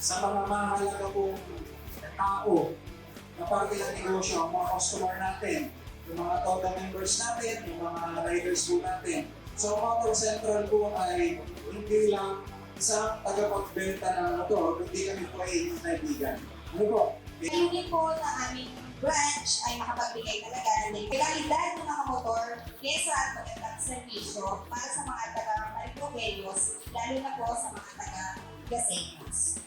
sa mga mahalaga pong tao na parte ng negosyo, ang mga customer natin, yung mga TOGA members natin, yung mga riders po natin. So, Motor Central po ay hindi lang isang tagapagbenta ng motor, kundi kami po ay inyong kaibigan. Ano po? Ayunin po na aming branch ay makapagbigay talaga ng kalidad ng mga motor kesa at magandang servisyo para sa mga taga-Maricoqueños, lalo na po sa mga taga-Gaseños.